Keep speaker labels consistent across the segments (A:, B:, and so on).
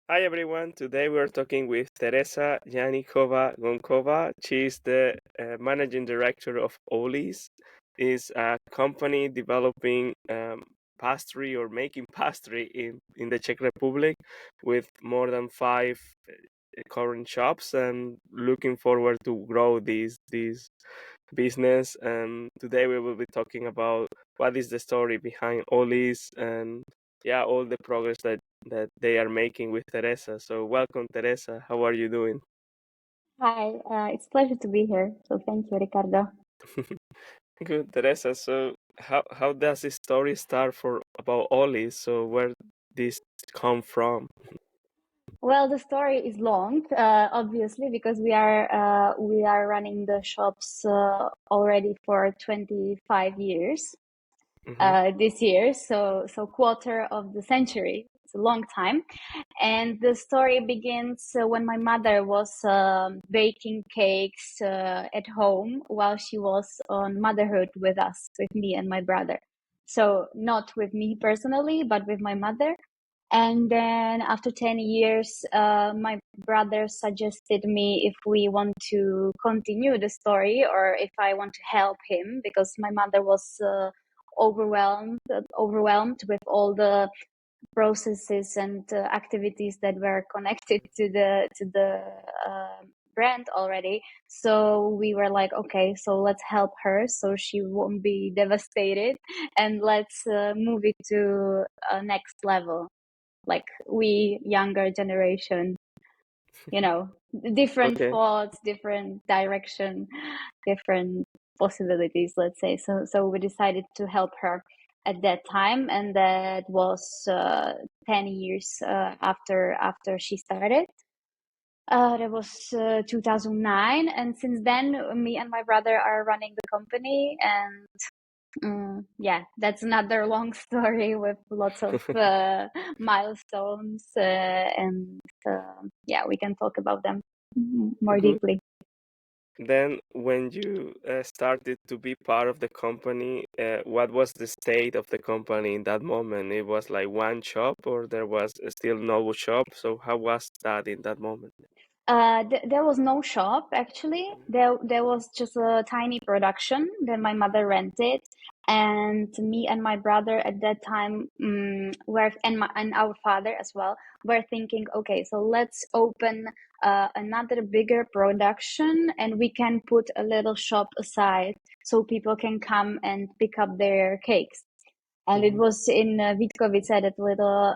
A: Hi everyone. Today we're talking with Tereza Janíková Gondková. She's the managing director of Ollies. Is a company developing pastry or making pastry in the Czech Republic with more than five current shops and looking forward to grow this business. And today we will be talking about what is the story behind Ollies and all the progress that they are making with Teresa. So welcome, Teresa. How are you doing?
B: Hi, it's a pleasure to be here. So thank you, Ricardo.
A: Good, Teresa. So how does this story start for about Ollie? So where this come from?
B: Well, the story is long, obviously, because we are running the shops already for 25 years
A: Hmm.
B: this year. So quarter of the century. It's a long time, and the story begins when my mother was baking cakes at home while she was on motherhood with us, with me and my brother. So not with me personally, but with my mother. And then after 10 years, my brother suggested me if we want to continue the story or if I want to help him because my mother was overwhelmed with all the processes and activities that were connected to the uh, brand already. So we were like, okay, so let's help her so she won't be devastated, and let's move it to a next level, like we younger generation, you know, different
A: Okay.
B: thoughts, different direction, different possibilities, let's say. So we decided to help her at that time, and that was 10 years after she started. That was 2009, and since then me and my brother are running the company. And yeah, that's another long story with lots of milestones, and yeah, we can talk about them more
A: Good.
B: deeply.
A: Then, when you started to be part of the company, what was the state of the company in that moment? It was like one shop, or there was still no shop. So, how was that in that moment?
B: There was no shop actually. There was just a tiny production that my mother rented, and me and my brother at that time were and our father as well were thinking, okay, so let's open another bigger production, and we can put a little shop aside so people can come and pick up their cakes. And it
A: Hmm.
B: was in Vítkovice, that little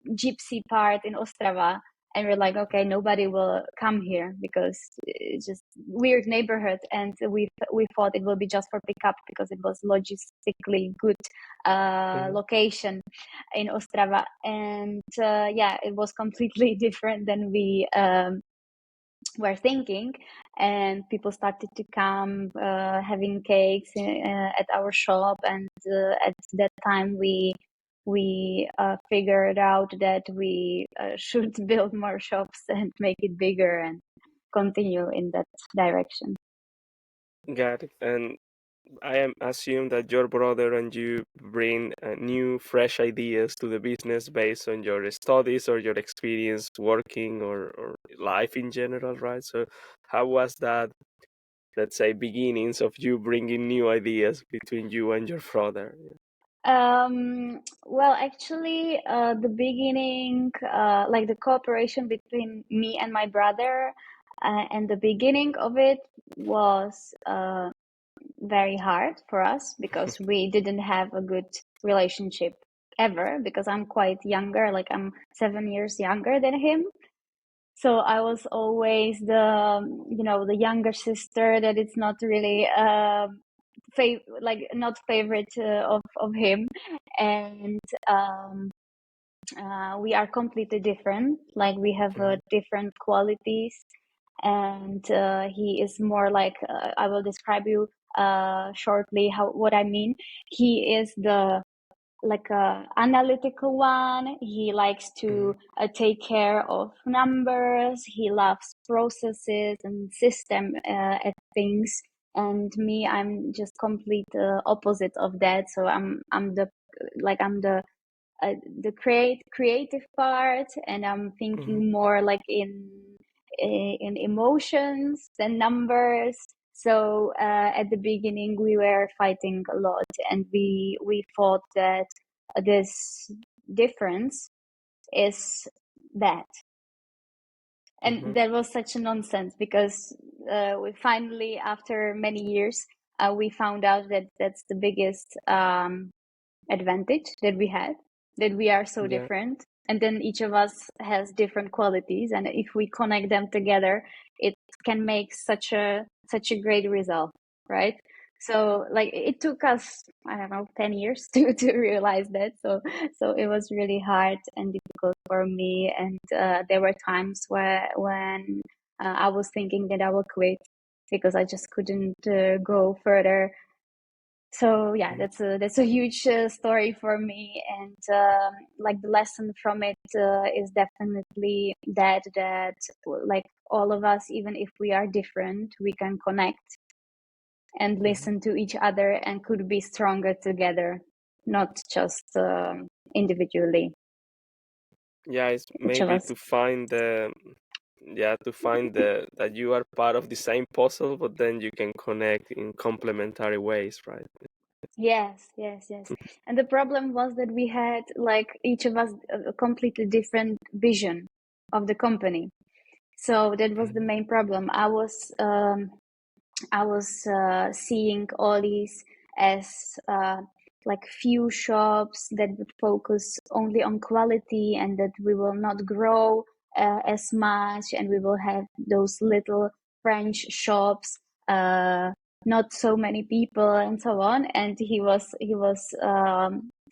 B: gypsy part in Ostrava. And we're like, okay, nobody will come here because it's just weird neighborhood. And we thought it will be just for pickup because it was logistically good
A: Hmm.
B: location in Ostrava. And yeah, it was completely different than we were thinking. And people started to come having cakes at our shop. And at that time we figured out that we should build more shops and make it bigger and continue in that direction.
A: Got it. And I am assume that your brother and you bring new, fresh ideas to the business based on your studies or your experience working or life in general, right? So, how was that, let's say, beginnings of you bringing new ideas between you and your brother?
B: Well, actually, the beginning, like the cooperation between me and my brother, and the beginning of it was very hard for us because we didn't have a good relationship ever, because I'm quite younger, like I'm 7 years younger than him. So I was always the younger sister that it's not really like not favorite of him. And we are completely different, like we have
A: Mhm.
B: different qualities. And he is more like, I will describe you shortly how what I mean. He is the like a analytical one. He likes to
A: Mhm.
B: take care of numbers. He loves processes and system at things. And me, I'm just complete opposite of that. So I'm the the creative part, and I'm thinking more like in emotions than numbers. So at the beginning we were fighting a lot, and we thought that this difference is bad. And that was such a nonsense, because we finally, after many years, we found out that that's the biggest advantage that we had, that we are so
A: Yeah.
B: different, and then each of us has different qualities, and if we connect them together, it can make such a great result, right? So like it took us, I don't know, 10 years to realize that. So it was really hard and difficult for me, and there were times when I was thinking that I will quit, because I just couldn't go further. So yeah, that's a huge story for me, and like the lesson from it is definitely that like all of us, even if we are different, we can connect and listen to each other and could be stronger together, not just individually,
A: Yeah, it's
B: each of
A: maybe
B: us.
A: to find the that you are part of the same puzzle, but then you can connect in complementary ways, right?
B: Yes, yes, yes. And the problem was that we had, like, each of us a completely different vision of the company. So that was the main problem. I was seeing Ollies as like few shops that would focus only on quality, and that we will not grow as much, and we will have those little French shops, not so many people, and so on. And he was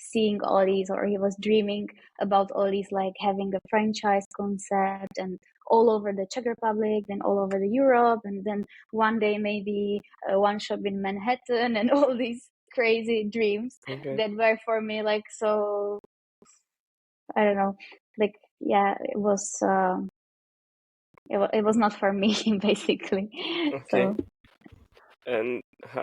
B: seeing Ollies, or he was dreaming about Ollies, like having a franchise concept, and all over the Czech Republic, then all over the Europe, and then one day maybe one shop in Manhattan, and all these crazy dreams
A: Okay.
B: that were for me like, so I don't know, like, yeah, it was not for me basically.
A: Okay.
B: So
A: And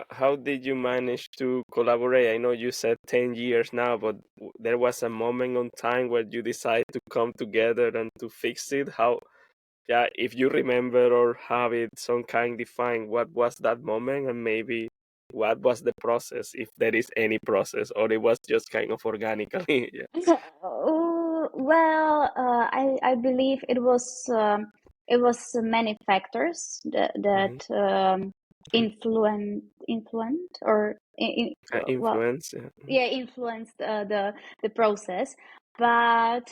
A: how did you manage to collaborate? I know you said 10 years now, but there was a moment on time where you decided to come together and to fix it. How, yeah, if you remember or have it some kind defined, what was that moment, and maybe what was the process, if there is any process, or it was just kind of organically? Yeah.
B: well, I believe it was many factors that
A: Hmm.
B: influenced, or well,
A: Influence. Yeah.
B: yeah, influenced the process. But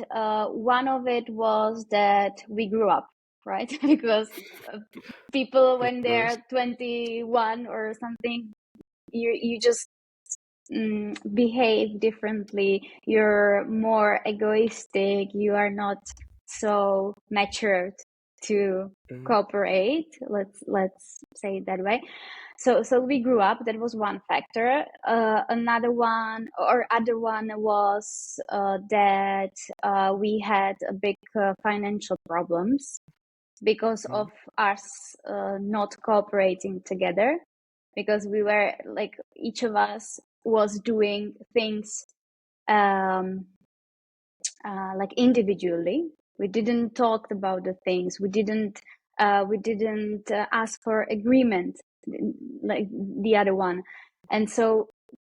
B: one of it was that we grew up, right? Because people,
A: Of
B: when
A: course.
B: they're 21 or something, you just behave differently. You're more egoistic. You are not so matured to
A: Hmm.
B: cooperate. Let's say it that way. So we grew up. That was one factor. Another one, or other one, was that we had a big financial problems because of us not cooperating together, because we were like, each of us was doing things um, like individually. We didn't talk about the things. We didn't ask for agreement like the other one, and so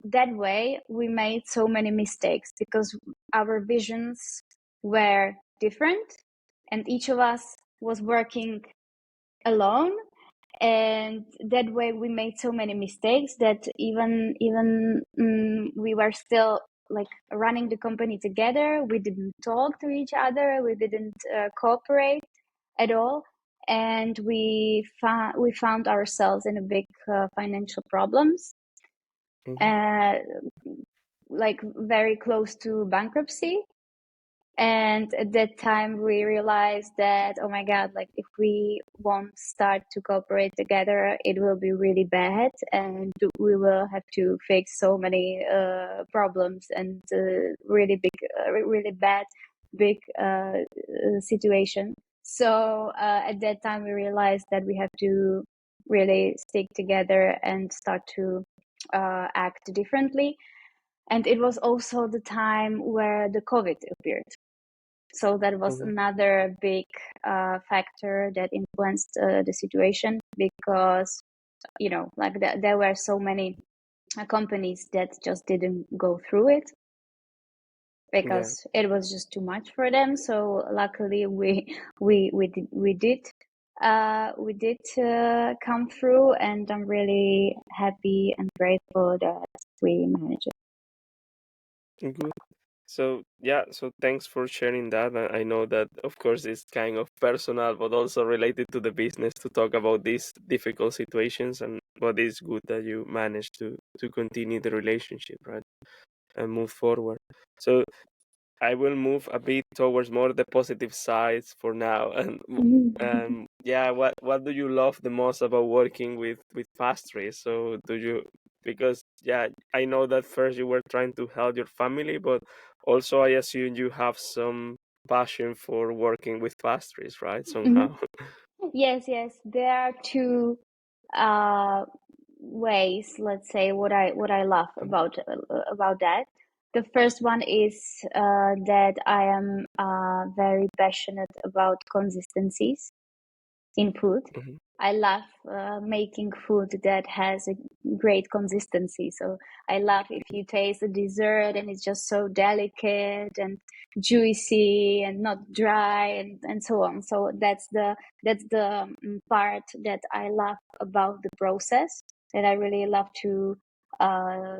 B: that way we made so many mistakes, because our visions were different, and each of us was working alone, and that way we made so many mistakes that even we were still like running the company together. We didn't talk to each other. We didn't cooperate at all, and we found ourselves in a big financial problems,
A: Hmm.
B: uh, like very close to bankruptcy. And at that time, we realized that, oh my God, like if we won't start to cooperate together, it will be really bad. And we will have to fix so many problems, and really big, really bad, big situation. So at that time, we realized that we have to really stick together and start to act differently. And it was also the time where the COVID appeared. So that was another big factor that influenced the situation, because, like there were so many companies that just didn't go through it because it was just too much for them. So luckily we did come through, and I'm really happy and grateful that we managed it.
A: Good. So so thanks for sharing that. I know that of course it's kind of personal, but also related to the business to talk about these difficult situations. But it's good that you managed to continue the relationship, right, and move forward. So I will move a bit towards more the positive sides for now. And what do you love the most about working with Pastries? So do you, because I know that first you were trying to help your family, but also I assume you have some passion for working with Pastries, right? Somehow.
B: Yes, there are two ways, let's say, what I love about that. The first one is that I am very passionate about consistencies in food.
A: Mhm.
B: I love making food that has a great consistency. So I love if you taste a dessert and it's just so delicate and juicy and not dry, and so on. So that's the part that I love about the process. That I really love to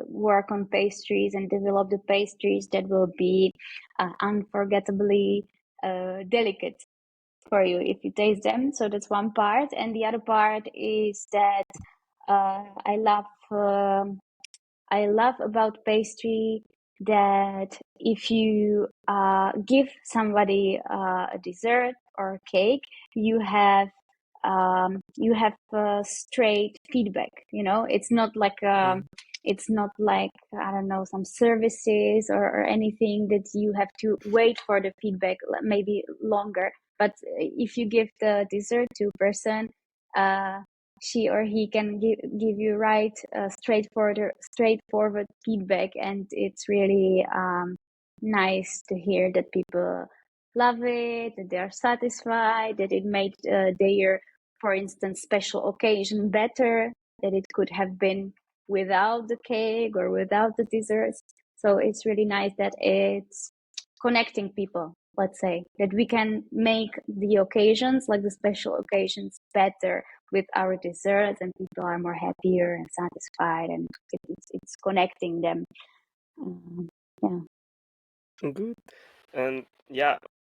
B: work on pastries and develop the pastries that will be unforgettably delicate for you if you taste them. So that's one part, and the other part is that I love about pastry that if you give somebody a dessert or a cake, you have straight feedback. It's not like I don't know, some services or anything that you have to wait for the feedback maybe longer. But if you give the dessert to a person, she or he can give you right straightforward feedback, and it's really nice to hear that people love it, that they are satisfied, that it made their, for instance, special occasion better, that it could have been without the cake or without the desserts. So it's really nice that it's connecting people, let's say, that we can make the occasions, like the special occasions, better with our desserts, and people are more happier and satisfied, and it's connecting them. Yeah.
A: Good. And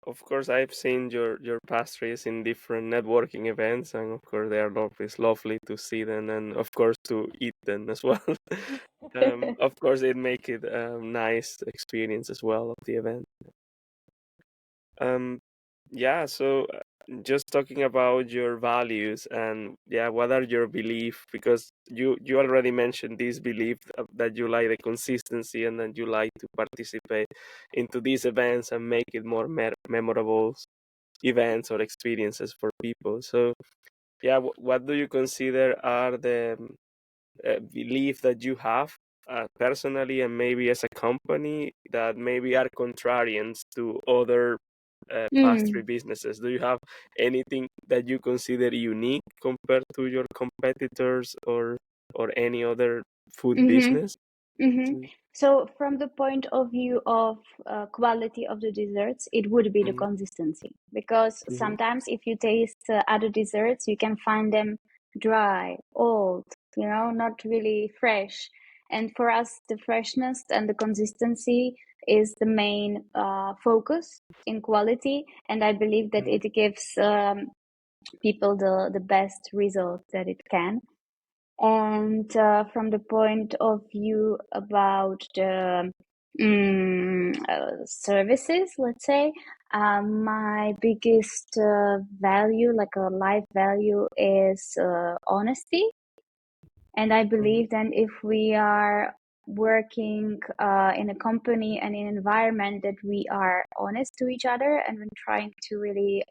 A: of course, I've seen your pastries in different networking events, and of course, they are always lovely to see them, and of course, to eat them as well. Of course, it make it a nice experience as well of the event. Um, so just talking about your values and what are your beliefs? Because you already mentioned this belief that you like the consistency and that you like to participate into these events and make it more memorable events or experiences for people. So what do you consider are the belief that you have personally and maybe as a company that maybe are contrarians to other pastry
B: Mm.
A: businesses? Do you have anything that you consider unique compared to your competitors or any other food
B: Mm-hmm.
A: business?
B: Mm-hmm. So from the point of view of quality of the desserts, it would be the
A: Mm-hmm.
B: consistency, because
A: Mm-hmm.
B: sometimes if you taste other desserts, you can find them dry, old, not really fresh. And for us, the freshness and the consistency is the main focus in quality, and I believe that it gives people the best result that it can. And from the point of view about the services, let's say, my biggest value, like a life value, is honesty. And I
A: Mm-hmm.
B: believe that if we are working in a company and in an environment that we are honest to each other, and we're trying to really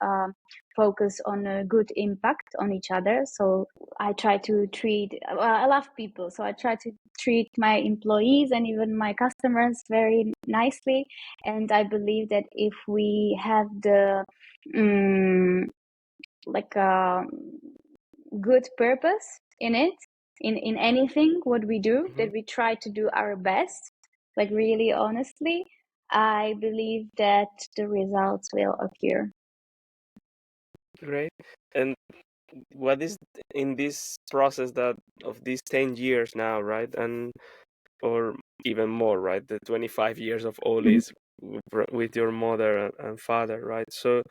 B: focus on a good impact on each other. So I try to I love people, so I try to treat my employees and even my customers very nicely. And I believe that if we have the like a good purpose in it, in anything what we do, that we try to do our best, like really honestly, I believe that the results will occur.
A: Great. And what is in this process that of these 10 years now, right? And or even more, right? The 25 years of Ollies with your mother and father, right? So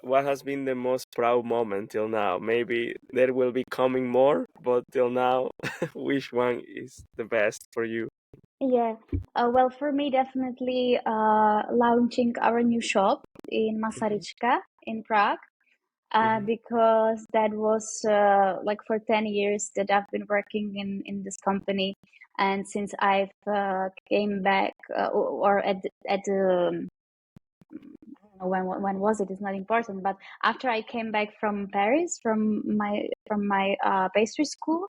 A: what has been the most proud moment till now? Maybe there will be coming more, but till now, which one is the best for you?
B: Yeah, well, for me, definitely launching our new shop in Masaryčka in Prague, because that was like for 10 years that I've been working in this company. And since I've came back or at I don't know when was it, it's not important, but after I came back from Paris from my pastry school,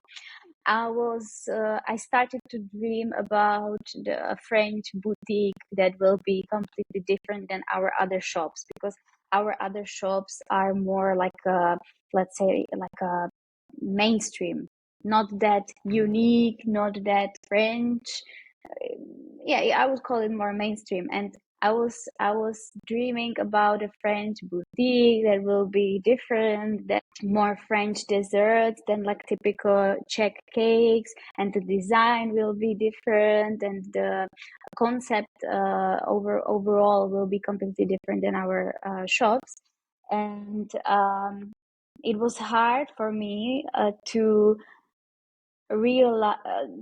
B: I started to dream about the French boutique that will be completely different than our other shops, because our other shops are more like a, let's say, like a mainstream, not that unique, not that French. Yeah, I would call it more mainstream. And I was dreaming about a French boutique that will be different, that more French desserts than like typical Czech cakes, and the design will be different, and the concept overall will be completely different than our shops. And it was hard for me to real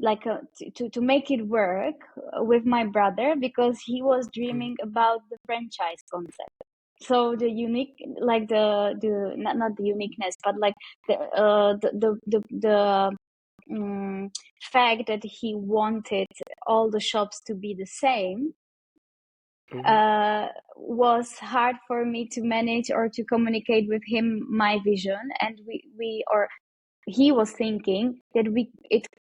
B: like to make it work with my brother, because he was dreaming about the franchise concept. So the unique, like the not the uniqueness, but like the fact that he wanted all the shops to be the same was hard for me to manage or to communicate with him my vision. And we or he was thinking that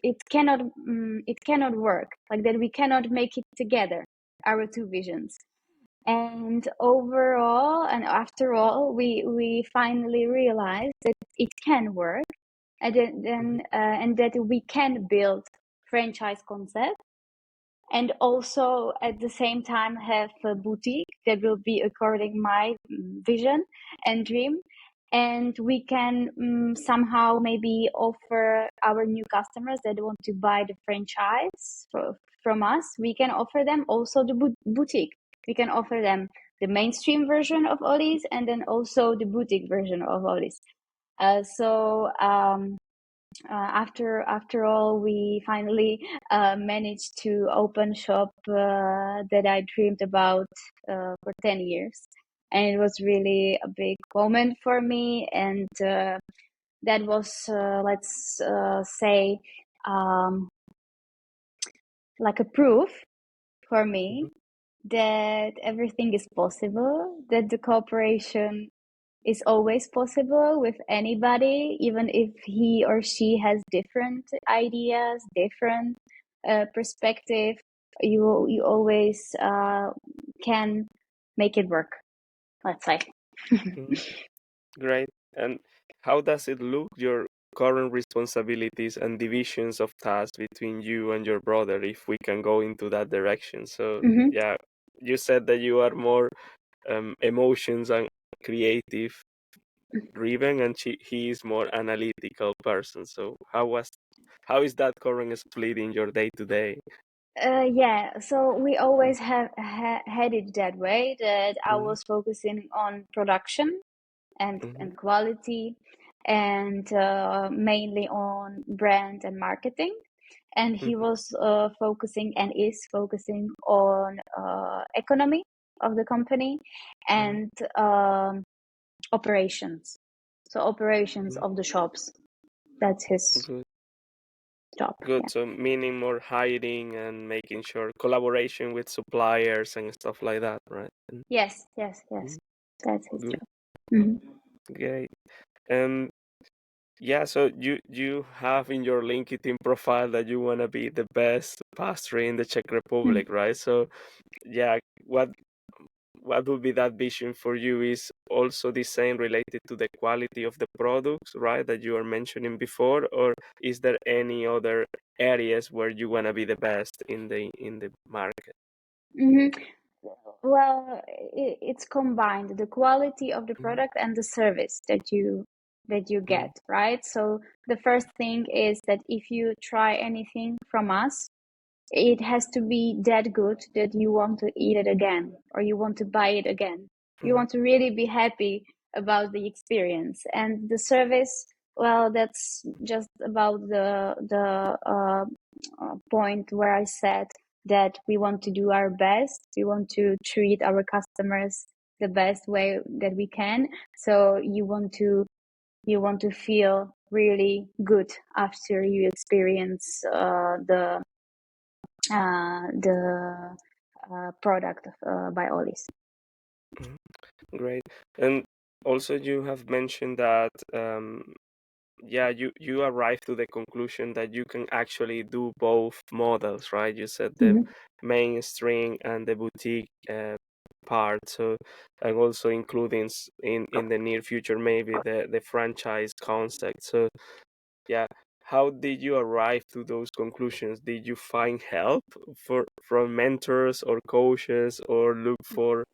B: it cannot work, like that we cannot make it together, our two visions. And overall, and after all, we finally realized that it can work, and then and that we can build franchise concept, and also at the same time have a boutique that will be according my vision and dream. And we can somehow maybe offer our new customers that want to buy the franchise from us, we can offer them also the boutique. We can offer them the mainstream version of Ollies, and then also the boutique version of Ollies. After all, we finally managed to open shop that I dreamed about for 10 years. And it was really a big moment for me. And that was, let's say, like a proof for me that everything is possible, that the cooperation is always possible with anybody, even if he or she has different ideas, different perspective. You always can make it work, let's say.
A: Great. And how does it look, your current responsibilities and divisions of tasks between you and your brother, if we can go into that direction? So, yeah, you said that you are more emotions and creative driven, and he is more analytical person. So, how is that current split in your day to day?
B: Yeah, so we always have had it that way, that I was focusing on production and quality, and mainly on brand and marketing. And he was focusing and is focusing on economy of the company and operations. So operations of the shops. That's his.
A: Good.
B: job.
A: Good.
B: Yeah.
A: So meaning more hiring and making sure collaboration with suppliers and stuff like that, right?
B: Yes.
A: Mhm.
B: That's his
A: Good.
B: job. Hmm.
A: Great. And yeah, so you have in your LinkedIn profile that you want to be the best pastry in the Czech Republic, right? So yeah, what would be that vision for you? Is also the same related to the quality of the products, right, that you were mentioning before, or is there any other areas where you want to be the best in the market?
B: Hmm. Well, it's combined, the quality of the
A: Mhm,
B: product and the service that you
A: mhm,
B: get, right? So the first thing is that if you try anything from us, it has to be that good that you want to eat it again or you want to buy it again. You
A: mhm,
B: want to really be happy about the experience. And the service, well, that's just about the point where I said that we want to do our best. We want to treat our customers the best way that we can. So you want to feel really good after you experience the product by Ollies.
A: mhm. Great. And also you have mentioned that yeah, you arrived to the conclusion that you can actually do both models, right? You said the
B: Mm-hmm.
A: mainstream and the boutique part. So, and also including in the near future maybe the franchise concept. So, yeah, how did you arrive to those conclusions? Did you find help from mentors or coaches, or look for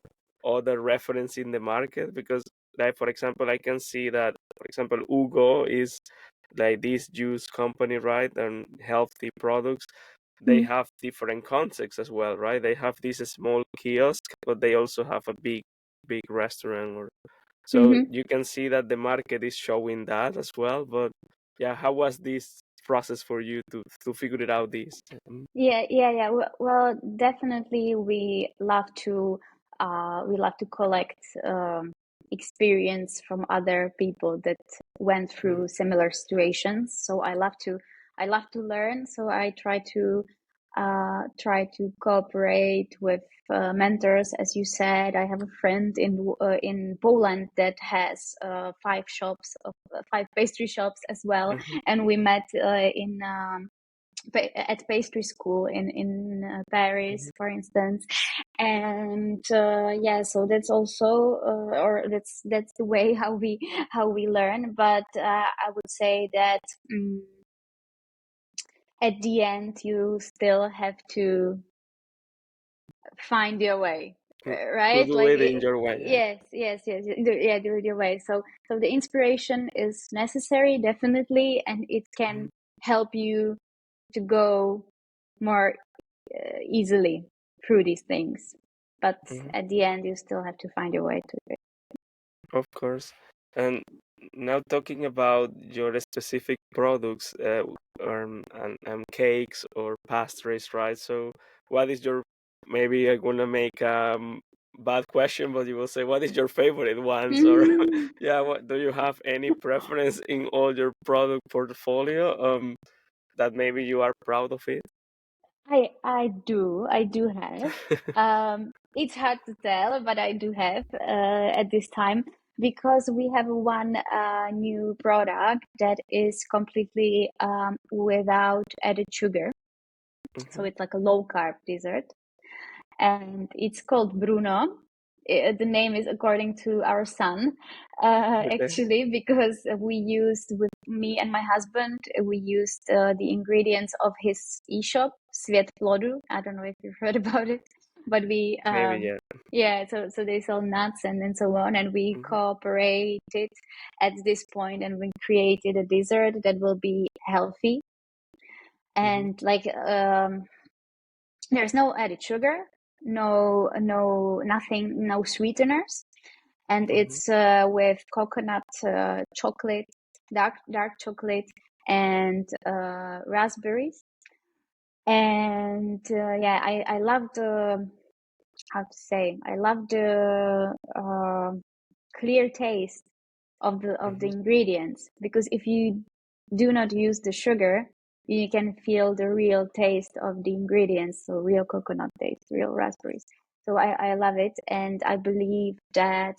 A: other reference in the market? Because, like, for example, I can see that, for example, Ugo is like this juice company, right, and healthy products. They have different concepts as well, right? They have this small kiosk, but they also have a big restaurant, or so
B: Mm-hmm.
A: you can see that the market is showing that as well. But yeah, how was this process for you to figure it out this?
B: Yeah. Well, definitely we love to collect experience from other people that went
A: Mhm,
B: through similar situations. So I love to learn. So I try to cooperate with mentors. As you said, I have a friend in Poland that has five pastry shops as well,
A: mhm,
B: and we met in at pastry school in Paris,
A: mhm,
B: for instance. And yeah, so that's also or that's the way how we learn. But I would say that at the end you still have to find your way,
A: to
B: right?
A: do
B: Like
A: it in your way. Yeah.
B: yes, yeah, do it your way. So the inspiration is necessary, definitely, and it can
A: Mhm,
B: help you to go more easily through these things. But
A: mhm.
B: at the end, you still have to find your way to it.
A: Of course. And now talking about your specific products, and cakes or pastries, right? So, what is your, maybe I'm gonna make bad question, but you will say, what is your favorite ones? Or yeah, what do you have any preference in all your product portfolio? That maybe you are proud of it?
B: I do have. It's hard to tell, but I do have at this time because we have one new product that is completely without added sugar. So
A: Mhm.
B: it's like a low carb dessert, and it's called Bruno. The name is according to our son,
A: Okay.
B: actually, because we used with me and my husband, we used the ingredients of his e-shop, Svět plodu. I don't know if you've heard about it, but
A: Maybe, yeah.
B: yeah, so they sell nuts and so on, and we
A: Mhm,
B: cooperated at this point, and we created a dessert that will be healthy
A: mhm,
B: and like there's no added sugar, nothing, no sweeteners, and
A: mhm,
B: it's with coconut chocolate, dark chocolate, and raspberries. And yeah, I love the how to say I love the clear taste of the
A: mhm.
B: ingredients, because if you do not use the sugar, you can feel the real taste of the ingredients, so real coconut taste, real raspberries. So I love it, and I believe that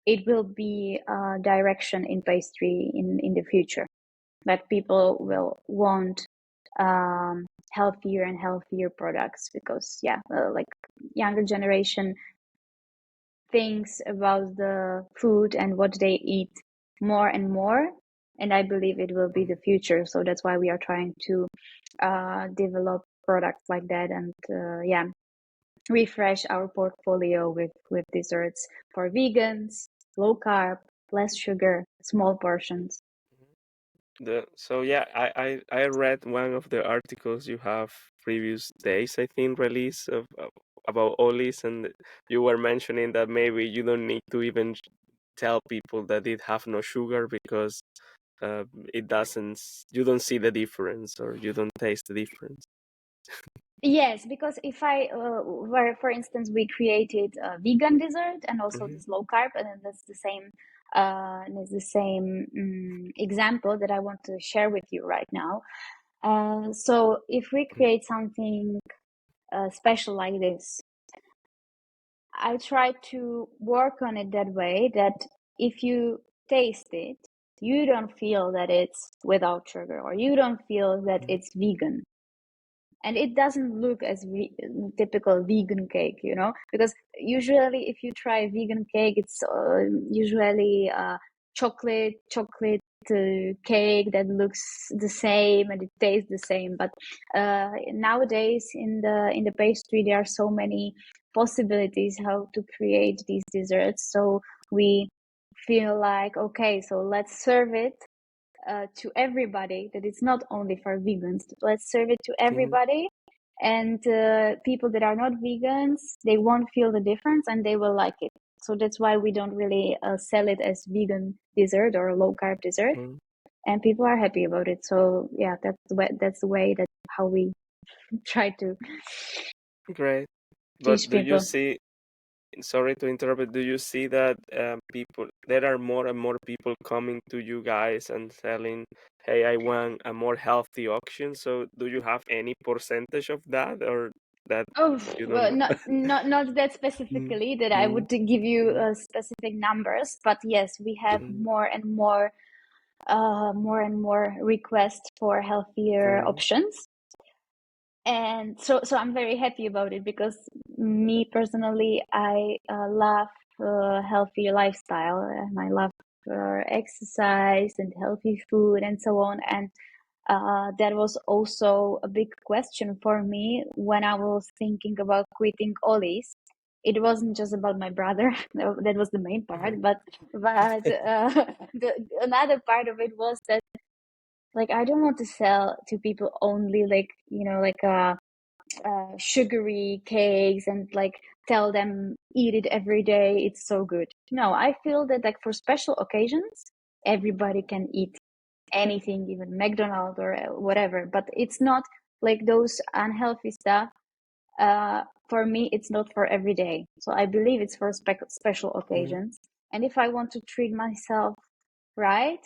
B: it will be a direction in pastry in the future, that people will want healthier and healthier products, because like younger generation thinks about the food and what they eat more and more, and I believe it will be the future. So that's why we are trying to develop products like that, and refresh our portfolio with desserts for vegans, low carb, less sugar, small portions.
A: So yeah, I read one of the articles you have previous days, I think, release of about Ollies, and you were mentioning that maybe you don't need to even tell people that it have no sugar because it doesn't. You don't see the difference or you don't taste the difference.
B: Yes, because if I were, for instance, we created a vegan dessert and also
A: Hmm.
B: this low carb, and then that's the same. It's the same example that I want to share with you right now. So if we create something special like this, I try to work on it that way that if you taste it, you don't feel that it's without sugar, or you don't feel that it's vegan, and it doesn't look as typical vegan cake, because usually if you try vegan cake, it's usually chocolate cake that looks the same and it tastes the same. But nowadays in the pastry, there are so many possibilities how to create these desserts, so we feel like, okay, so let's serve it to everybody, that it's not only for vegans. Let's serve it to
A: Hmm.
B: everybody, and people that are not vegans, they won't feel the difference and they will like it. So that's why we don't really sell it as vegan dessert or low carb dessert,
A: Hmm.
B: and people are happy about it. So yeah, that's the way that how we try to
A: Great.
B: teach
A: But do you
B: people.
A: see? Sorry to interrupt, but do you see that there are more and more people coming to you guys and telling, "Hey, I want a more healthy option." So, do you have any percentage of that, or that
B: Oh,
A: you don't
B: well,
A: know?
B: not that
A: Mm,
B: specifically that I
A: mm,
B: would give you
A: mm,
B: specific numbers, but yes, we have
A: mm,
B: more and more requests for healthier
A: mm,
B: options, and so I'm very happy about it, because me personally, I love healthy lifestyle, and I love exercise and healthy food and so on. And that was also a big question for me when I was thinking about quitting Ollies. It wasn't just about my brother. No, that was the main part, but another part of it was that, like, I don't want to sell to people only, like, like sugary cakes, and like tell them eat it every day, it's so good. No, I feel that, like, for special occasions, everybody can eat anything, even McDonald's or whatever, but it's not like those unhealthy stuff. For me, it's not for every day. So I believe it's for special
A: mm,
B: occasions. And if I want to treat myself right,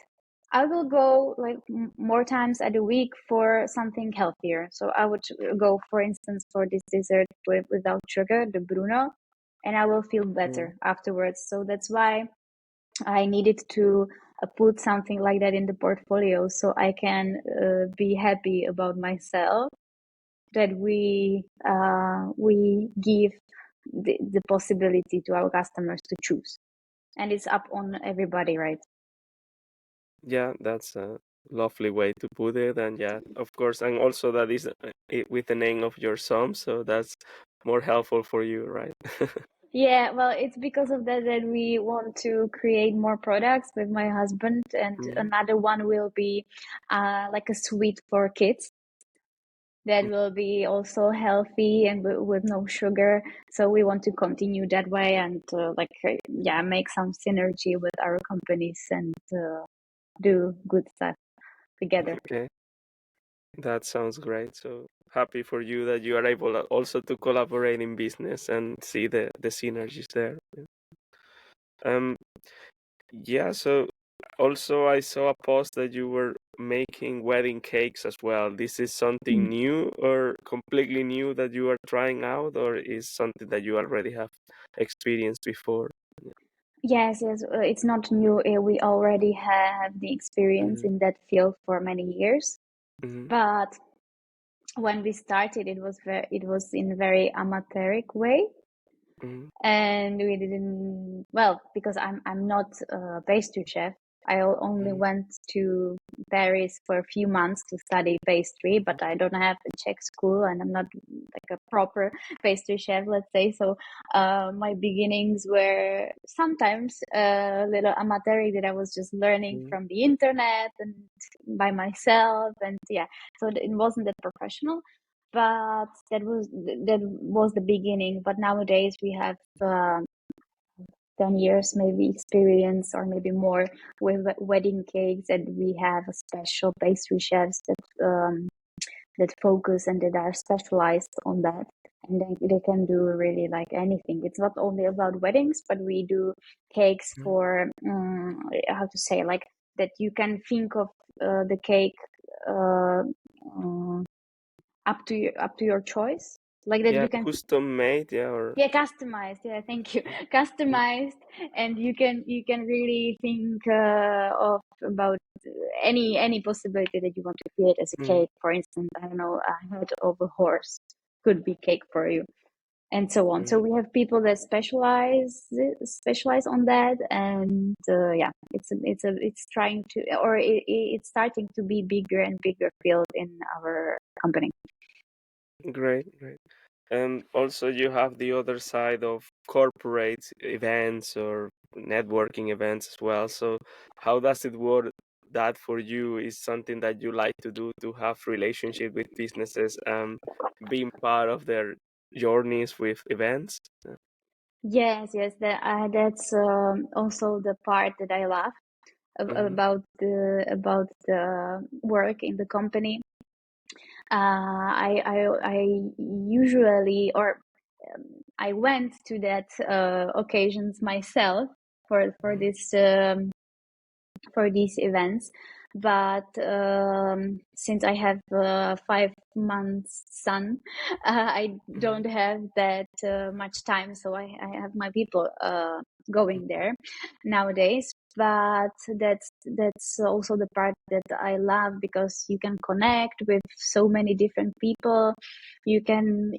B: I will go like more times at a week for something healthier. So I would go, for instance, for this dessert without sugar, the Bruno, and I will feel
A: mm.
B: better afterwards. So that's why I needed to put something like that in the portfolio, so I can be happy about myself, that we give the possibility to our customers to choose, and it's up on everybody, right?
A: Yeah, that's a lovely way to put it, and yeah, of course, and also that is with the name of your son, so that's more helpful for you, right?
B: Yeah, well, it's because of that we want to create more products with my husband, and
A: Mm,
B: another one will be like a sweet for kids that
A: mm,
B: will be also healthy and with no sugar. So we want to continue that way, and make some synergy with our companies, and do good stuff together.
A: okay. That sounds great. So happy for you that you are able also to collaborate in business and see the synergies there. Um, yeah. So Also, I saw a post that you were making wedding cakes as well. This is something new or completely new that you are trying out, or is something that you already have experienced before?
B: Yes, yes, it's not new. We already have the experience
A: Mm-hmm.
B: in that field for many years.
A: Mm-hmm.
B: But when we started, it was in a very amateuric way, and we didn't, well, because I'm not a pastry chef. I only
A: Mm-hmm.
B: went to Paris for a few months to study pastry, but I don't have a Czech school, and I'm not like a proper pastry chef, let's say. So my beginnings were sometimes a little amateur, that I was just learning
A: Mm-hmm.
B: from the internet and by myself, and yeah, so it wasn't that professional. But that was the beginning. But nowadays we have 10 years maybe experience, or maybe more, with wedding cakes, and we have a special pastry chefs that focus and that are specialized on that, and they can do really like anything. It's not only about weddings, but we do cakes for how to say, like, that you can think of the cake uh, uh, up to your choice, like that
A: Yeah,
B: you can,
A: custom made, yeah, or
B: yeah, customized, yeah, thank you. Customized, and you can really think of about any possibility that you want to create as a
A: mm,
B: cake. For instance, I don't know, a head of a horse could be cake for you, and so on. So
A: mm,
B: we have people that specialize on that, and yeah, it's trying to, or it's starting to be bigger and bigger field in our company.
A: great, great. And also, you have the other side of corporate events or networking events as well. So, how does it work? That for you is something that you like to do, to have relationship with businesses and being part of their journeys with events.
B: Yes, yes, that's also the part that I love
A: Mm-hmm.
B: about the work in the company. I usually, or I went to that occasions myself for
A: Mm-hmm.
B: this for these events. But since I have a 5 months son, I
A: Mm-hmm.
B: don't have that much time. So I have my people going there nowadays. But that's also the part that I love, because you can connect with so many different people. You can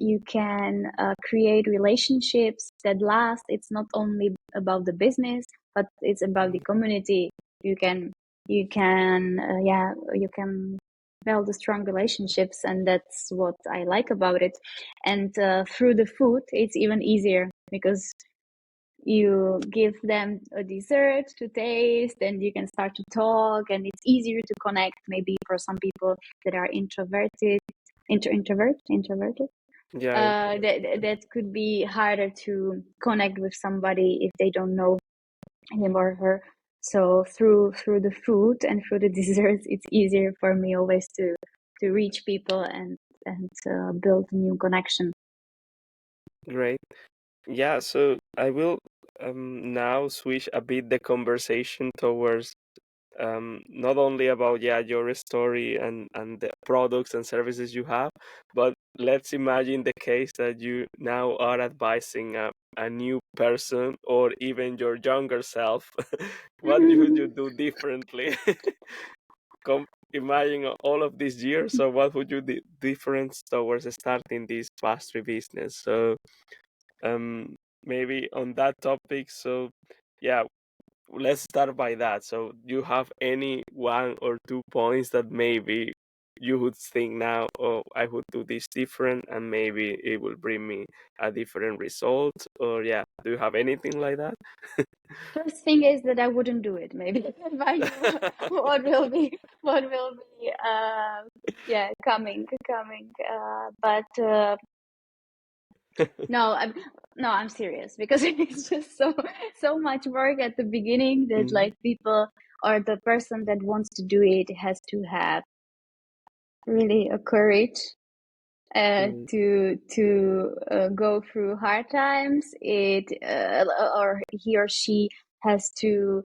B: create relationships that last. It's not only about the business, but it's about the community. You can build strong relationships, and that's what I like about it. And through the food, it's even easier, because you give them a dessert to taste, and you can start to talk, and it's easier to connect. Maybe for some people that are introverted, introverted,
A: Yeah.
B: that could be harder to connect with somebody if they don't know him or her. So through the food and through the desserts, it's easier for me always to reach people and build a new connection.
A: Great. Yeah, so I will now switch a bit the conversation towards not only about, yeah, your story and the products and services you have, but let's imagine the case that you now are advising a new person or even your younger self. What would you do differently? Imagine all of these years, so what would you do different towards starting this pastry business? So um maybe on that topic, so yeah, let's start by that. So you have any 1 or 2 points that maybe you would think now, oh, I would do this different and maybe it will bring me a different result, or yeah, do you have anything like that?
B: First thing is that I wouldn't do it. Maybe if I knew what will be yeah, coming. But no, I'm serious, because it's just so much work at the beginning, that
A: Mhm,
B: like people, or the person that wants to do it, has to have really a courage
A: mhm,
B: to go through hard times. Or he or she has to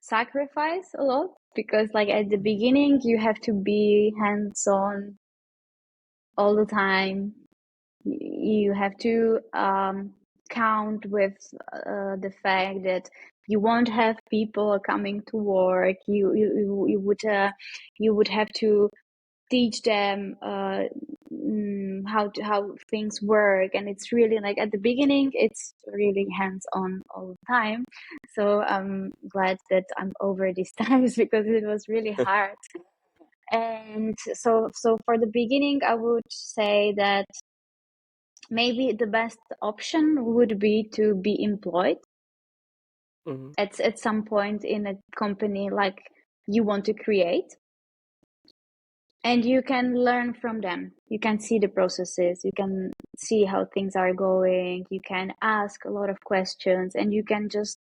B: sacrifice a lot, because like at the beginning you have to be hands-on all the time. You have to count with the fact that you won't have people coming to work. You would have to teach them how things work, and it's really like at the beginning it's really hands-on all the time. So I'm glad that I'm over these times because it was really hard. And so for the beginning I would say that maybe the best option would be to be employed
A: Mm-hmm.
B: at some point in a company like you want to create, and you can learn from them. You can see the processes, you can see how things are going, you can ask a lot of questions, and you can just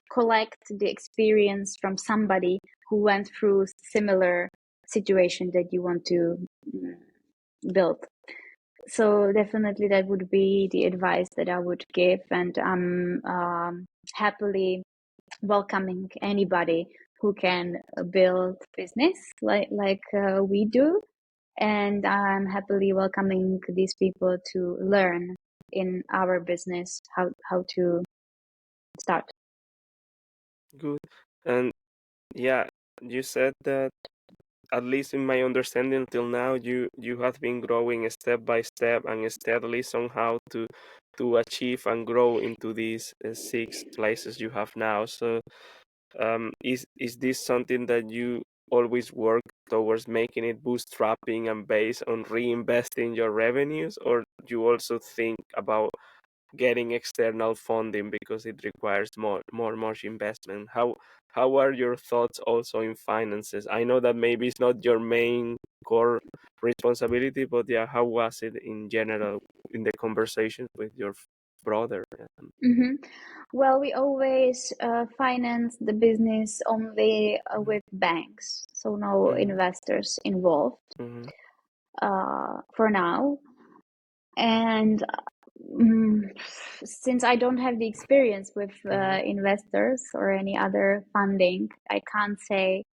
B: collect the experience from somebody who went through similar situation that you want to build. So definitely that would be the advice that I would give, and I'm happily welcoming anybody who can build business like we do, and I'm happily welcoming these people to learn in our business how to start.
A: Good. And yeah, you said that, at least in my understanding till now, you have been growing step by step and steadily somehow to achieve and grow into these 6 places you have now. So is this something that you always work towards making it bootstrapping and based on reinvesting your revenues, or you also think about getting external funding because it requires much investment? How are your thoughts also in finances? I know that maybe it's not your main core responsibility, but yeah, how was it in general in the conversations with your brother?
B: Mm-hmm. Well, we always finance the business only with banks, so no
A: Mm-hmm.
B: investors involved
A: Mm-hmm.
B: for now. And mm, since I don't have the experience with
A: Mm-hmm.
B: investors or any other funding, I can't say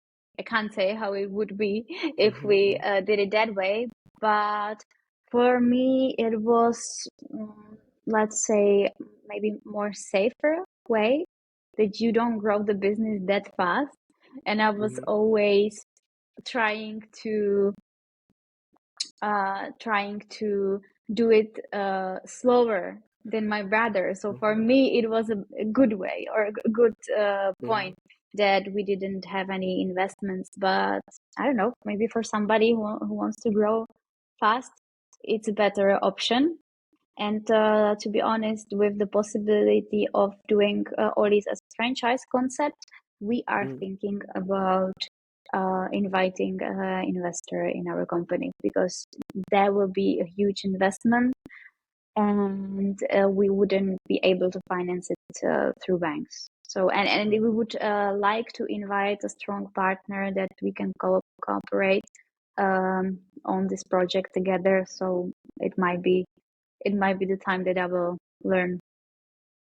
B: how it would be if we
A: Mm-hmm.
B: did it that way. But for me, it was, let's say, maybe more safer way that you don't grow the business that fast. And I was
A: Mm-hmm.
B: always trying to trying to do it slower than my brother. So for
A: Mm-hmm.
B: me, it was a good way or a good
A: Mm-hmm.
B: point that we didn't have any investments. But I don't know, maybe for somebody who wants to grow fast, it's a better option. And to be honest, with the possibility of doing Ollies as a franchise concept, we are
A: Mm-hmm.
B: thinking about inviting an investor in our company, because there will be a huge investment, and we wouldn't be able to finance it through banks. So, and we would like to invite a strong partner that we can cooperate on this project together. So it might be the time that I will learn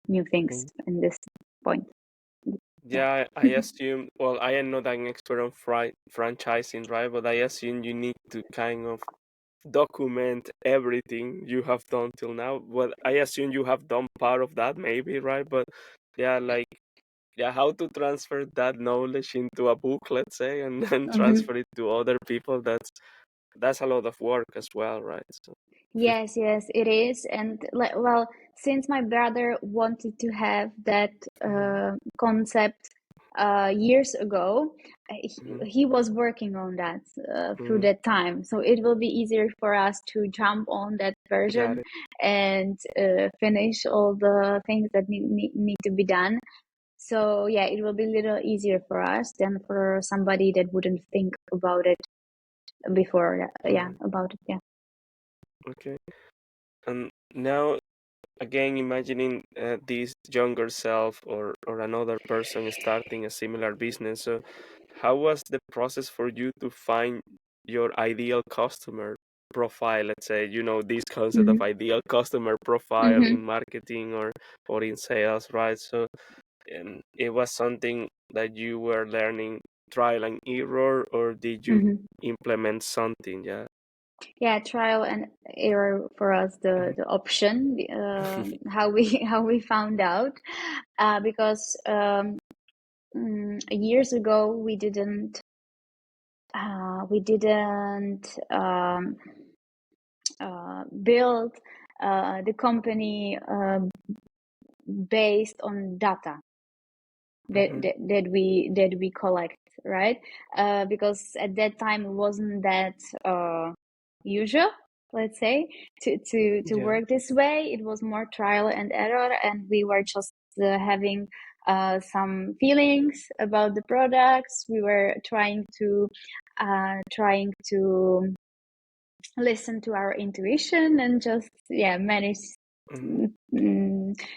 B: new things in this point. Yeah.
A: Yeah, I assume, well, I am not an expert on franchising, right? But I assume you need to kind of document everything you have done till now. Well, I assume you have done part of that, maybe, right? But yeah, like, yeah, how to transfer that knowledge into a book, let's say, and then
B: Mhm.
A: transfer it to other people, that's a lot of work as well, right? So,
B: Yes, yes, it is. And like, well, since my brother wanted to have that
A: mm-hmm.
B: concept years ago,
A: Mm-hmm.
B: he was working on that through
A: Mm-hmm.
B: that time. So it will be easier for us to jump on that
A: Got
B: version
A: it.
B: and finish all the things that need to be done. So yeah, it will be a little easier for us than for somebody that wouldn't think about it before. Yeah,
A: Mm-hmm.
B: about it. Yeah.
A: Okay. And now, again, imagining this younger self or another person starting a similar business. So, how was the process for you to find your ideal customer profile? Let's say, this concept of
B: Mm-hmm.
A: ideal customer profile
B: Mm-hmm.
A: in marketing or in sales, right? So, it was something that you were learning trial and error, or did you implement something? Yeah.
B: Yeah, trial and error for us, the option, how we found out, because years ago we didn't build the company based on data that we collect, right? Because at that time it wasn't that usual, let's say, to
A: Yeah.
B: work this way. It was more trial and error, and we were just having some feelings about the products. We were trying to listen to our intuition and just manage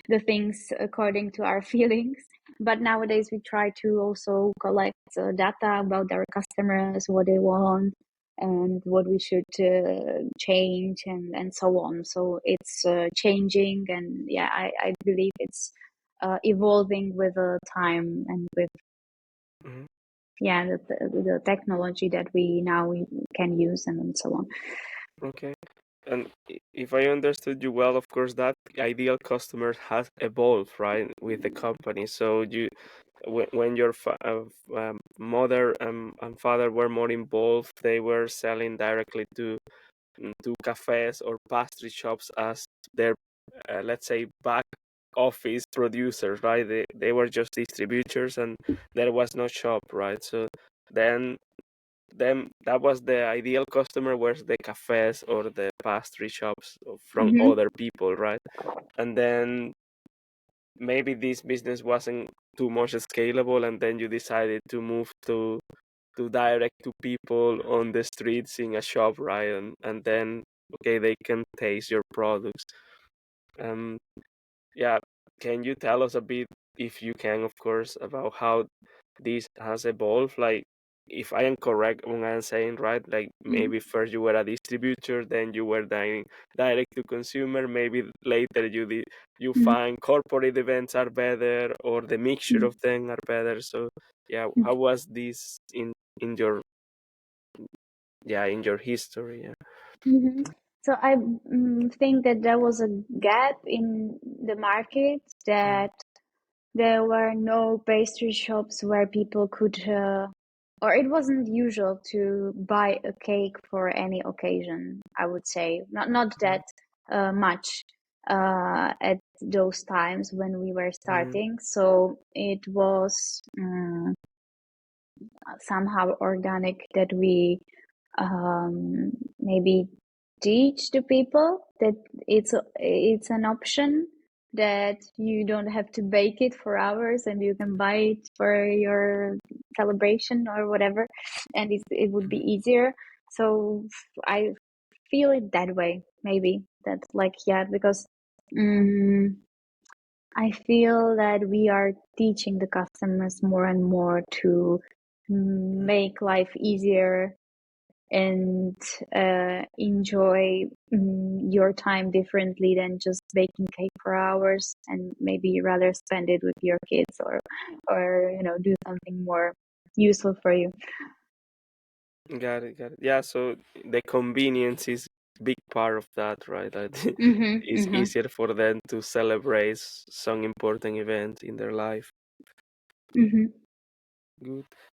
B: the things according to our feelings. But nowadays we try to also collect data about our customers, what they want and what we should change, and so on. So it's changing, and I believe it's evolving with time and with the technology that we can use, and so on.
A: Okay. And if I understood you well, of course, that ideal customer has evolved, right, with the company. So when your mother and father were more involved, they were selling directly to cafes or pastry shops as their, let's say, back office producers, right? They were just distributors, and there was no shop, right? So then that was the ideal customer, was the cafes or the pastry shops from other people, right? And then maybe this business wasn't too much scalable, and then you decided to move to direct to people on the streets in a shop, right? And then okay, they can taste your products. um yeah, can you tell us a bit, if you can, of course, about how this has evolved? Like, if I am correct when I'm saying, right, like maybe first you were a distributor, then you were direct to consumer, maybe later you find corporate events are better, or the mixture of them are better. So yeah, how was this in your in your history? Yeah.
B: So I think that there was a gap in the market, that there were no pastry shops where people could, or it wasn't usual to buy a cake for any occasion, I would say. Not that much at those times when we were starting. So it was somehow organic that we maybe teach the people that it's an option, that you don't have to bake it for hours and you can buy it for your celebration or whatever, and it would be easier. So I feel it that way, maybe, that like, because I feel that we are teaching the customers more and more to make life easier and enjoy your time differently than just baking cake for hours, and maybe rather spend it with your kids, or do something more useful for you.
A: Got it, got it. Yeah, so the convenience is big part of that, right? That it's easier for them to celebrate some important event in their life. Good.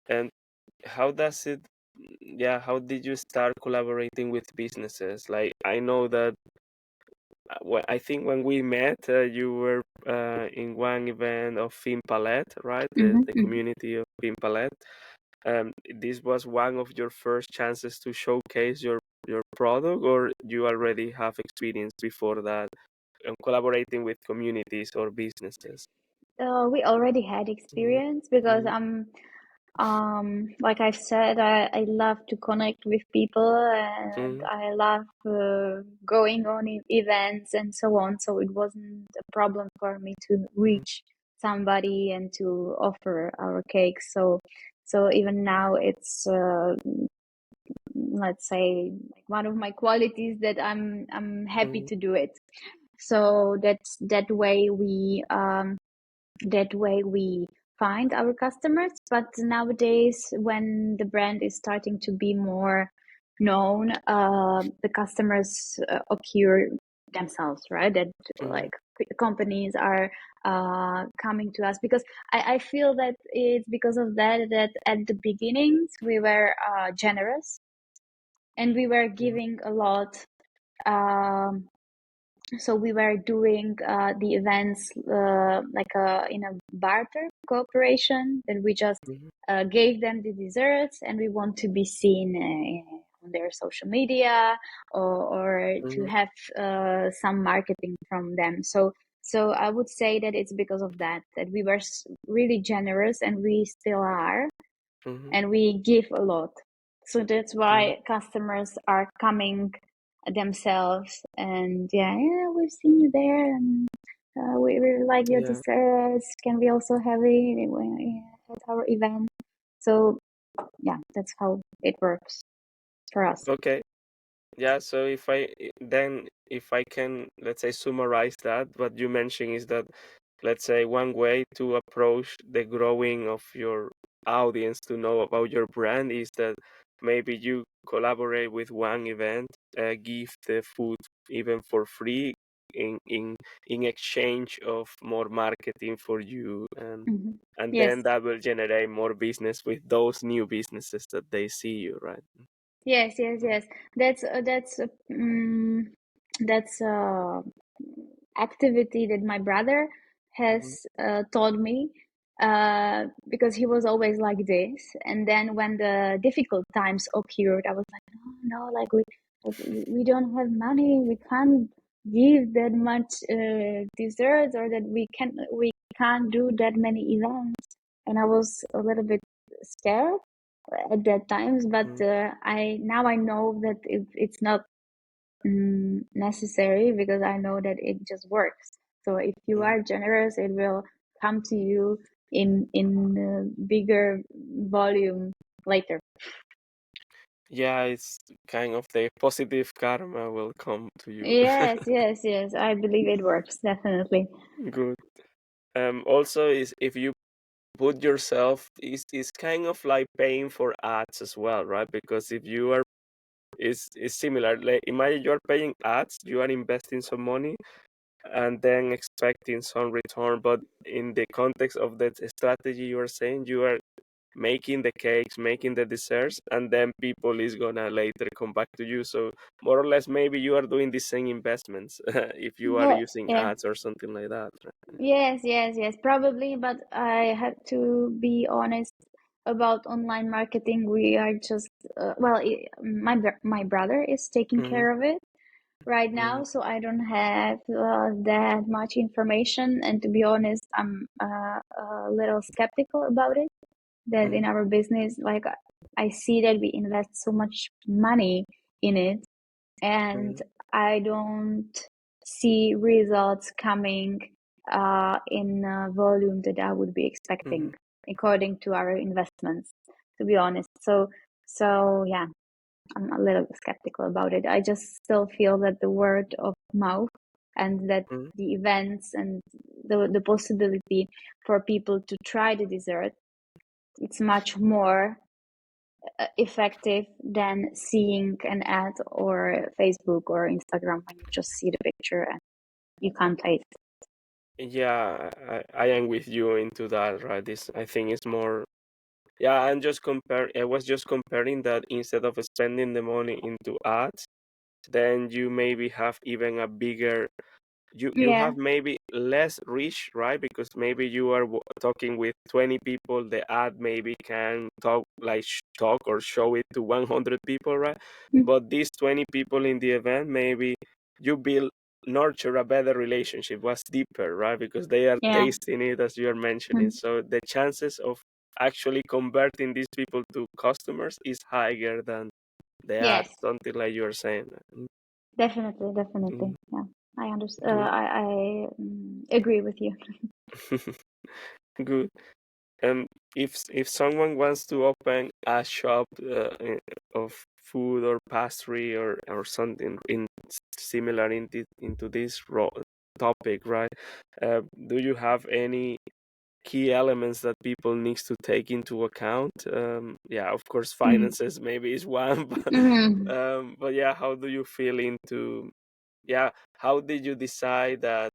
A: And how does it, how did you start collaborating with businesses? Like, I know that I think when we met, you were in one event of Film Palette, right? The community of Film Palette. This was one of your first chances to showcase your product, or you already have experience before that collaborating with communities or businesses?
B: We already had experience, because like I've said, I love to connect with people, and I love going on events and so on. So it wasn't a problem for me to reach somebody and to offer our cakes. So even now it's let's say, like, one of my qualities, that I'm happy to do it. So that way we find our customers. But nowadays, when the brand is starting to be more known, the customers occur themselves, right? That
A: Mhm.
B: like companies are coming to us, because I feel that it's because of that at the beginnings we were generous, and we were
A: Mhm.
B: giving a lot. Um, so we were doing the events like in a barter cooperation, that we just
A: Mhm.
B: gave them the desserts, and we want to be seen on their social media, or to
A: Mhm.
B: have some marketing from them. So I would say that it's because of that we were really generous, and we still are,
A: Mhm.
B: and we give a lot. So that's
A: Mhm.
B: why customers are coming themselves, and yeah, we've seen you there, and we really like your
A: Yeah.
B: desserts. Can we also have it at our event? So yeah, that's how it works for us.
A: Okay. Yeah, so if I can, let's say, summarize that, what you mentioned is that, let's say, one way to approach the growing of your audience to know about your brand is that maybe you collaborate with one event, give the food even for free in exchange of more marketing for you,
B: Hmm.
A: and
B: Yes,
A: then that will generate more business with those new businesses that they see you, right?
B: yes. That's activity that my brother
A: Mm-hmm.
B: has taught me, because he was always like this. And then when the difficult times occurred, I was like, no, like we don't have money, we can't give that much desserts, or that we can't do that many events. And I was a little bit scared at that times, but I know that it's not necessary, because I know that it just works. So if you
A: Mm-hmm.
B: are generous, it will come to you in bigger volume later.
A: Yeah, it's kind of the positive karma will come to you.
B: Yes. I believe it works, definitely.
A: Good. Also, is if you put yourself, is kind of like paying for ads as well, right? Because if you are, is similar. Like imagine you are paying ads, you are investing some money, and then expecting some return. But in the context of that strategy you are saying, you are making the cakes, making the desserts, and then people is gonna later come back to you. So more or less, maybe you are doing the same investments if you are
B: Yeah,
A: using
B: yeah.
A: ads or something like that. Right?
B: Yes, probably, but I have to be honest about online marketing. We are just my brother is taking
A: Mm-hmm.
B: care of it right
A: Mm-hmm.
B: now, so I don't have that much information. And to be honest, I'm a little skeptical about it. That in
A: Mm-hmm.
B: our business, like I see that we invest so much money in it, and I don't see results coming in a volume that I would be
A: Mm-hmm.
B: expecting according to our investments, to be honest. So yeah, I'm a little skeptical about it. I just still feel that the word of mouth, and that
A: Mm-hmm.
B: the events, and the possibility for people to try the dessert, it's much more effective than seeing an ad or Facebook or Instagram, when you just see the picture and you can't taste.
A: Yeah, I am with you into that, right? This I think is more. Yeah, I'm just compare. I was just comparing that instead of spending the money into ads, then you maybe have even a bigger. You
B: Yeah,
A: have maybe less reach, right? Because maybe you are talking with 20 people. The ad maybe can talk like talk or show it to 100 people, right?
B: mm,
A: But these 20 people in the event, maybe you build nurture a better relationship, was deeper, right? Because they are
B: yeah,
A: tasting it as you are mentioning.
B: mm,
A: So the chances of actually converting these people to customers is higher than the ad,
B: yes,
A: something like you are saying.
B: definitely.
A: Mhm.
B: Yeah, I understand.
A: Good.
B: I agree with you.
A: Good. And if someone wants to open a shop of food or pastry or something in similar into this topic, right? Do you have any key elements that people needs to take into account? Yeah, of course,
B: Mhm.
A: finances maybe is one,
B: Mhm.
A: but yeah, how do you feel into, yeah, how did you decide that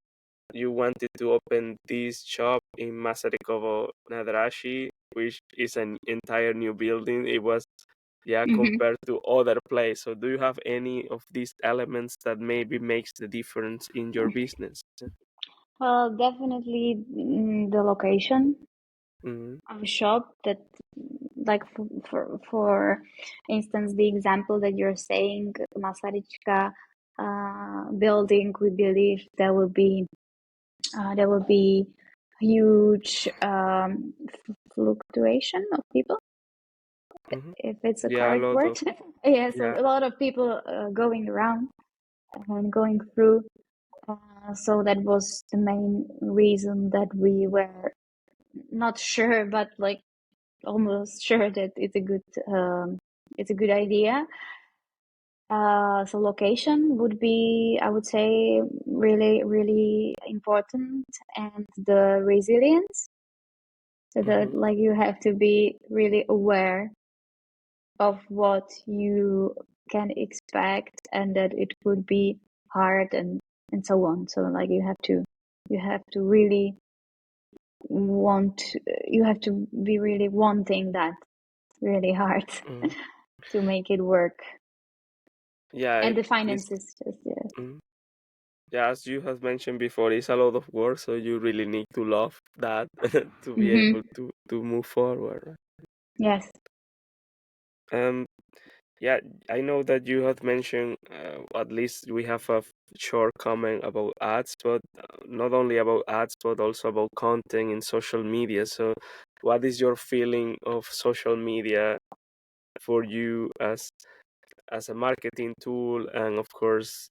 A: you wanted to open this shop in Masarykovo na Draži, which is an entire new building? It was, yeah,
B: Mhm.
A: compared to other place. So do you have any of these elements that maybe makes the difference in your business?
B: Well, definitely the location
A: Mm-hmm.
B: of a shop that, like for instance, the example that you're saying, Masarička building, we believe there will be huge fluctuation of people,
A: Mm-hmm.
B: if it's a
A: Yeah, a
B: correct
A: lot
B: word.
A: of,
B: Yeah, so
A: yeah.
B: a lot of people going around and going through. So that was the main reason that we were not sure, but like almost sure that it's a good idea. So location would be, I would say, really, really important, and the resilience. So that
A: Mm-hmm.
B: like you have to be really aware of what you can expect, and that it would be hard and so on. So like you have to really want you have to be really wanting that really hard
A: Mm-hmm.
B: to make it work.
A: Yeah,
B: And the
A: this,
B: finances just
A: mhm. Yeah, as you have mentioned before, it's a lot of work, so you really need to love that to be
B: mm-hmm.
A: able to move forward.
B: Yes.
A: Um, yeah, I know that you have mentioned, at least we have a short comment about ads, but not only about ads, but also about content in social media. So, what is your feeling of social media for you as a marketing tool, and of course,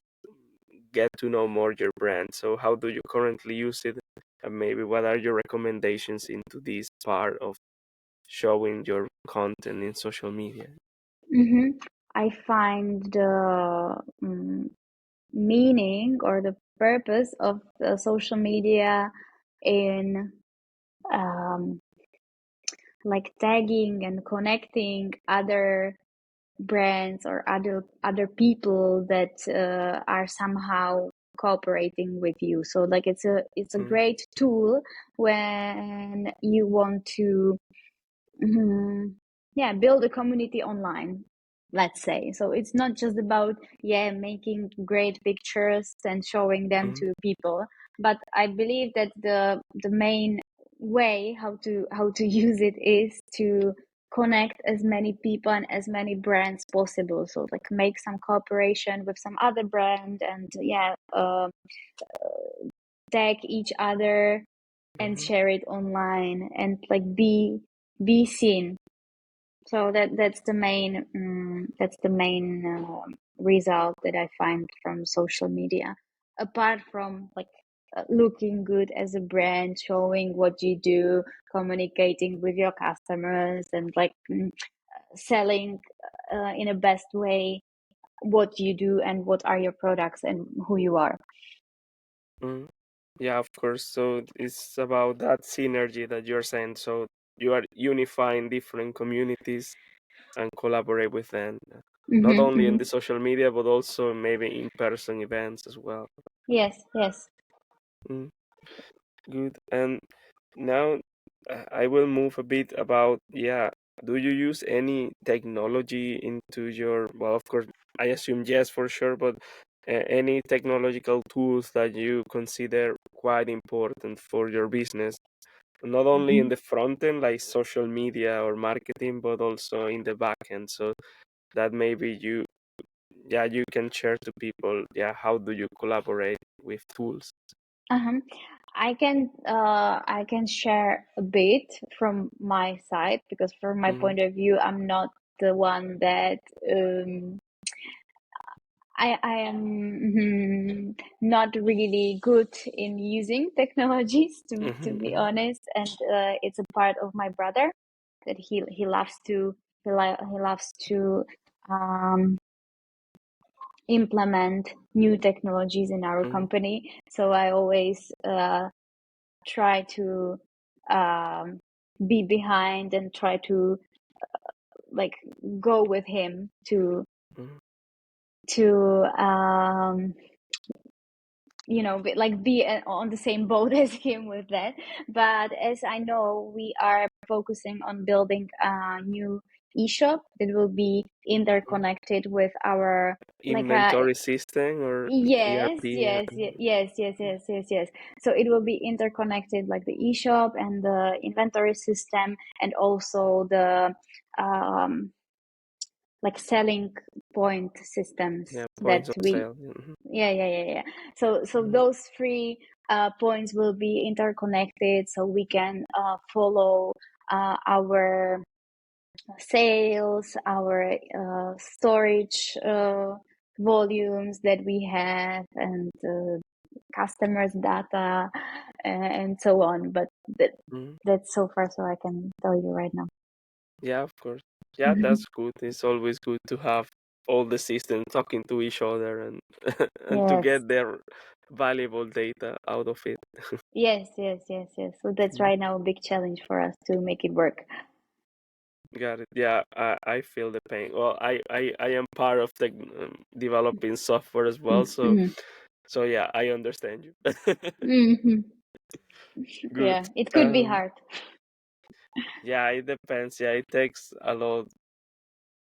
A: get to know more your brand? So, how do you currently use it, and maybe what are your recommendations into this part of showing your content in social media?
B: Mm-hmm. I find the meaning or the purpose of social media in um, like tagging and connecting other brands or other people that are somehow cooperating with you. So like it's a
A: Mm,
B: great tool when you want to yeah, build a community online, let's say. So it's not just about making great pictures and showing them
A: mm,
B: to people, but I believe that the main way how to use it is to connect as many people and as many brands possible. So like make some cooperation with some other brand, and tag each other and
A: mhm,
B: share it online, and like be seen. So that's the main result that I find from social media. Apart from like looking good as a brand, showing what you do, communicating with your customers, and like selling in a best way what you do and what are your products and who you are.
A: mm. Yeah, of course. So it's about that synergy that you're saying. So you are unifying different communities and collaborate with them, not
B: Mm-hmm,
A: only in
B: mm-hmm.
A: the social media, but also maybe in-person events as well.
B: Yes, yes.
A: Mm, good. And now I will move a bit about, yeah, do you use any technology into your, well, of course, I assume yes for sure, but any technological tools that you consider quite important for your business, not only in
B: Mm-hmm.
A: the front end, like social media or marketing, but also in the back end. So that maybe you, yeah, you can share to people, yeah, how do you collaborate with tools?
B: Uh-huh. I can share a bit from my side, because from my
A: Mm-hmm,
B: point of view, I'm not the one that I am not really good in using technologies, to be
A: mm-hmm,
B: honest, and it's a part of my brother that he loves to he loves to um, implement new technologies in our
A: mm-hmm,
B: company. So I always try to be behind and try to like go with him to
A: Mhm.
B: be on the same boat as him with that. But as I know, we are focusing on building a new e-shop that will be interconnected with our
A: Inventory system or
B: yes,
A: ERP?
B: yes, yes. So it will be interconnected, like the e-shop and the inventory system, and also the um, like selling point systems
A: Yeah,
B: that
A: points of
B: we
A: sale. Mhm.
B: yeah. So
A: Mhm.
B: those three points will be interconnected, so we can follow our sales, our storage volumes that we have, and customers' data, and so on. But
A: Mhm.
B: that's so far, so I can tell you right now.
A: Yeah, of course. Yeah, that's good. It's always good to have all the systems talking to each other and and to
B: Yes,
A: get their valuable data out of it.
B: yes. So that's
A: Mhm.
B: right now a big challenge for us to make it work.
A: Got it. Yeah, I feel the pain. Well, I am part of the developing software as well, so
B: Mm-hmm.
A: so yeah, I understand you.
B: Mm-hmm.
A: Good.
B: Yeah, it could be
A: Um,
B: hard.
A: yeah, it depends. Yeah, it takes a lot.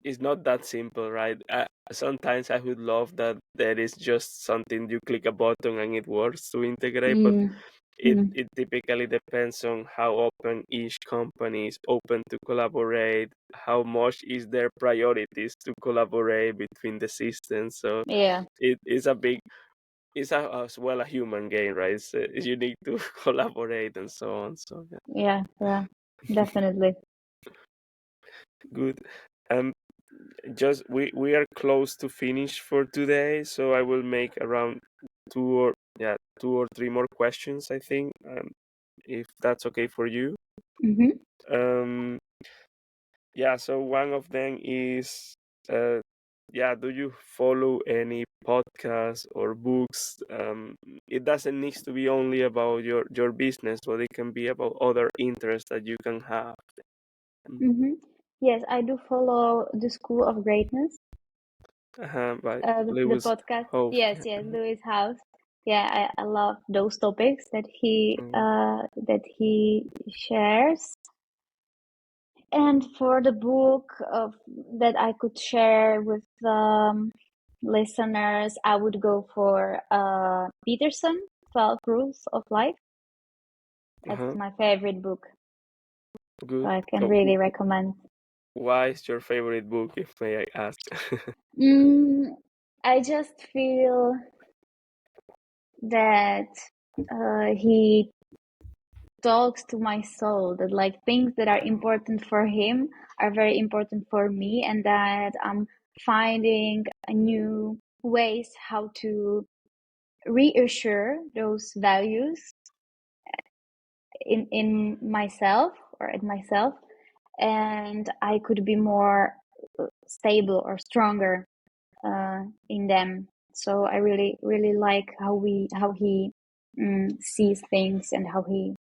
A: It's not that simple, right? Sometimes I would love that there is just something you click a button and it works to integrate, but
B: Mm-hmm.
A: it typically depends on how open each company is open to collaborate, how much is their priorities to collaborate between the systems. So
B: Yeah,
A: it is a big, as well a human game, right? So you need to collaborate and so on. So yeah,
B: yeah, definitely.
A: good. Um, just we are close to finish for today, so I will make around two or three more questions, I think, if that's okay for you.
B: Mm-hmm.
A: Um, yeah. So one of them is, uh, yeah. Do you follow any podcasts or books? It doesn't need to be only about your business, but it can be about other interests that you can have. Mm.
B: Mm-hmm. Yes, I do follow the School of Greatness,
A: By
B: the
A: Lewis
B: podcast.
A: Hove.
B: Yes,
A: Yeah.
B: yes, Louis House. Yeah, I love those topics
A: Mhm.
B: that he shares. And for the book of that I could share with listeners, I would go for Peterson, 12 Rules of Life. That's
A: Uh-huh.
B: my favorite book. So
A: Good.
B: I can really recommend.
A: Why is your favorite book, if may I ask?
B: Mm, I just feel that he talks to my soul, that like things that are important for him are very important for me, and that I'm finding new ways how to reassure those values in myself or in myself, and I could be more stable or stronger in them. So I really like how he sees things, and how he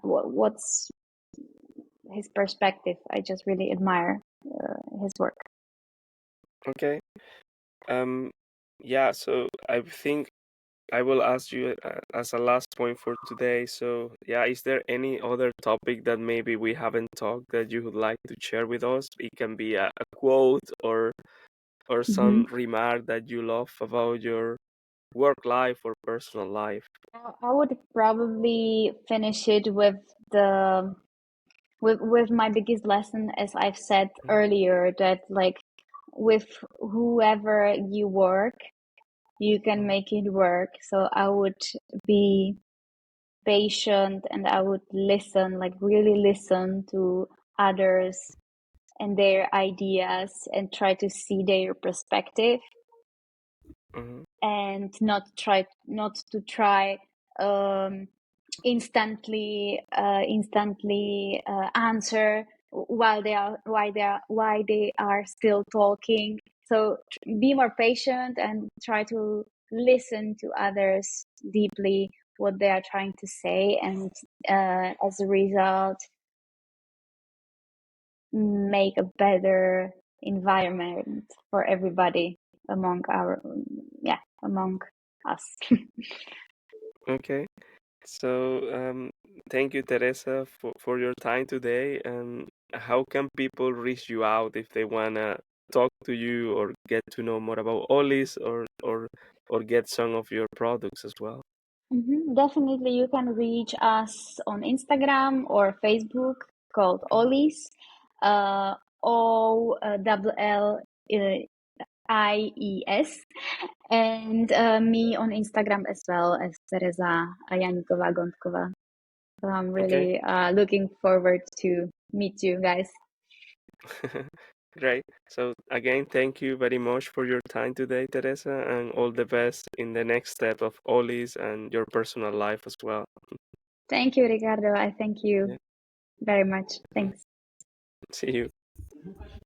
B: what's his perspective. I just really admire his work.
A: Okay. Um, yeah, so I think I will ask you as a last point for today. So, yeah, is there any other topic that maybe we haven't talked that you would like to share with us? It can be a quote or
B: Mm-hmm.
A: some remark that you love about your work life or personal life.
B: I would probably finish it with the with my biggest lesson, as I've said
A: Mhm.
B: earlier, that like with whoever you work, you can
A: Mhm.
B: make it work. So I would be patient, and I would listen, like really listen to others and their ideas, and try to see their perspective,
A: Mhm.
B: and not to try um, instantly answer why they are still talking. So be more patient and try to listen to others deeply, what they are trying to say, and as a result make a better environment for everybody among us.
A: Okay. So, thank you, Teresa, for your time today. And how can people reach you out if they wanna talk to you or get to know more about Ollies or get some of your products as well?
B: Definitely, you can reach us on Instagram or Facebook called Ollies, OLLIES, and me on Instagram as well as Tereza Janíková Gondková. So I'm
A: Okay.
B: really looking forward to meet you guys.
A: Great. So again, thank you very much for your time today, Teresa, and all the best in the next step of Ollies and your personal life as well.
B: Thank you, Ricardo. I thank you
A: Yeah.
B: very much.
A: Yeah.
B: Thanks.
A: See you.